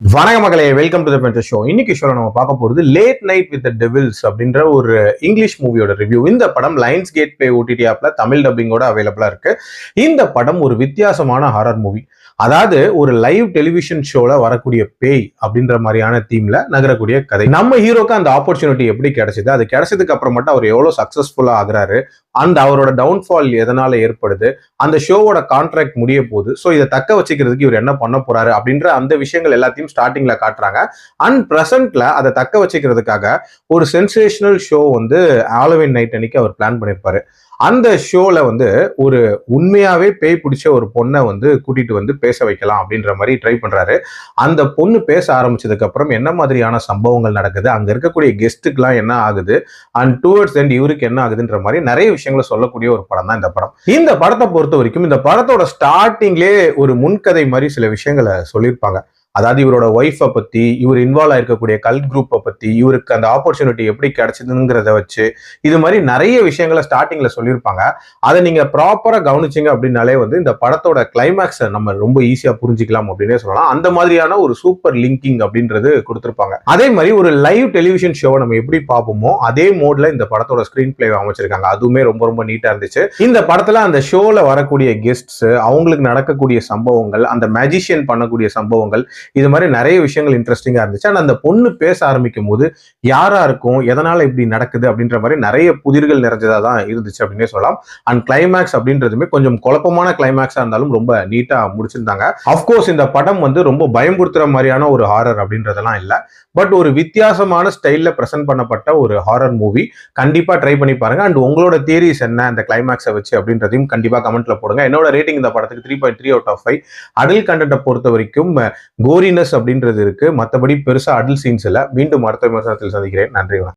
வணக்க மக்களே, welcome to the bender show. இன்னைக்கு ஷோல நம்ம பார்க்க போறது late night with the devils அப்படின்ற ஒரு இங்கிலீஷ் மூவியோட ரிவ்யூ. இந்த படம் லைன்ஸ் கேட் பே ஓடிடி ஆப்ல தமிழ் டப்பிங்கோட அவைலபிளா இருக்கு. இந்த படம் ஒரு வித்தியாசமான ஹாரர் மூவி. அதாவது ஒரு லைவ் டெலிவிஷன் ஷோல வரக்கூடிய பேய் அப்படின்ற மாதிரியான தீம்ல நகரக்கூடிய கதை. நம்ம ஹீரோக்கு அந்த ஆப்பர்ச்சுனிட்டி எப்படி கிடைச்சது, அது கிடைச்சதுக்கு அப்புறம் மட்டும் அவர் எவ்வளவு சக்சஸ்ஃபுல்லா ஆகுறாரு, அந்த அவரோட டவுன்ஃபால் எதனால ஏற்படுது, அந்த ஷோவோட கான்ட்ராக்ட் முடிய போகுது, ஸோ இதை தக்க வச்சுக்கிறதுக்கு இவர் என்ன பண்ண போறாரு அப்படின்ற அந்த விஷயங்கள் எல்லாத்தையும் ஸ்டார்டிங்ல காட்டுறாங்க. அண்ட் பிரசன்ட்ல அதை தக்க வச்சுக்கிறதுக்காக ஒரு சென்சேஷனல் ஷோ வந்து ஹாலோவின் நைட் அன்னைக்கு அவர் பிளான் பண்ணியிருப்பாரு. அந்த ஷோல வந்து ஒரு உண்மையாவே பேய் பிடிச்ச ஒரு பொண்ணை வந்து கூட்டிட்டு வந்து பேச வைக்கலாம் அப்படின்ற மாதிரி ட்ரை பண்றாரு. அந்த பொண்ணு பேச ஆரம்பிச்சதுக்கு அப்புறம் என்ன மாதிரியான சம்பவங்கள் நடக்குது, அங்க இருக்கக்கூடிய கெஸ்ட்டுக்கெல்லாம் என்ன ஆகுது, அண்ட் டுவர்ட்ஸ் எண்ட் இவருக்கு என்ன ஆகுதுன்ற மாதிரி நிறைய விஷயங்களை சொல்லக்கூடிய ஒரு படம் தான் இந்த படம். இந்த படத்தை பொறுத்த வரைக்கும் இந்த படத்தோட ஸ்டார்டிங்லேயே ஒரு முன்கதை மாதிரி சில விஷயங்களை சொல்லியிருப்பாங்க. அதாவது இவரோட ஒய்ஃபை பத்தி, இவர் இன்வால்வ் ஆயிருக்கக்கூடிய கல்ட் குரூப்பை பத்தி, இவருக்கு அந்த ஆப்பர்ச்சுனிட்டி எப்படி கிடைச்சதுங்கிறத வச்சு இது மாதிரி நிறைய விஷயங்களை ஸ்டார்டிங்ல சொல்லியிருப்பாங்க. அதை நீங்க ப்ராப்பரா கவனிச்சிங்க அப்படின்னாலே வந்து இந்த படத்தோட கிளைமேக்ஸை நம்ம ரொம்ப ஈஸியா புரிஞ்சிக்கலாம் அப்படின்னே சொல்லலாம். அந்த மாதிரியான ஒரு சூப்பர் லிங்கிங் அப்படின்றது கொடுத்திருப்பாங்க. அதே மாதிரி ஒரு லைவ் டெலிவிஷன் ஷோவை நம்ம எப்படி பார்ப்போமோ அதே மோட்ல இந்த படத்தோட ஸ்கிரீன் பிளே அமைச்சிருக்காங்க. அதுவுமே ரொம்ப ரொம்ப நீட்டா இருந்துச்சு. இந்த படத்துல அந்த ஷோல வரக்கூடிய கெஸ்ட்ஸ், அவங்களுக்கு நடக்கக்கூடிய சம்பவங்கள், அந்த மேஜிஷியன் பண்ணக்கூடிய சம்பவங்கள், இது மாதிரி நிறைய விஷயங்கள் இன்ட்ரெஸ்டிங்கா இருந்துச்சு. ஆனா அந்த பொண்ணு பேச ஆரம்பிக்கும் போது யாரா இருக்கும், எதனால இப்படி நடக்குது அப்படின்ற மாதிரி நிறைய புதிர்கள் நிறைஞ்சதா தான் இருந்துச்சு அப்படின்னே சொல்லலாம். அண்ட் கிளைமேக்ஸ் அப்படின்றதுமே கொஞ்சம் குழப்பமான கிளைமேக்ஸா இருந்தாலும் ரொம்ப நீட்டா முடிச்சிருந்தாங்க. அப்கோர்ஸ் இந்த படம் வந்து ரொம்ப பயமுறுத்துற மாதிரியான ஒரு ஹாரர் அப்படின்றதெல்லாம் இல்ல, பட் ஒரு வித்தியாசமான ஸ்டைல்ல பிரசன்ட் பண்ணப்பட்ட ஒரு ஹாரர் மூவி. கண்டிப்பா ட்ரை பண்ணி பாருங்க. அண்ட் உங்களோட தியரிஸ் என்ன அந்த கிளைமேக்ஸை வச்சு அப்படின்றதையும் கண்டிப்பா கமெண்ட்ல போடுங்க. என்னோட ரேட்டிங் இந்த படத்துக்கு 3.3 அவுட் ஆஃப் 5. அடல் கண்டென்ட்டை பொறுத்த வரைக்கும் கோரினஸ் அப்படின்றது இருக்கு, மற்றபடி பெருசா அடல் சீன்ஸ் இல்ல. மீண்டும் அடுத்த விமர்சனத்தில் சந்திக்கிறேன். நன்றி.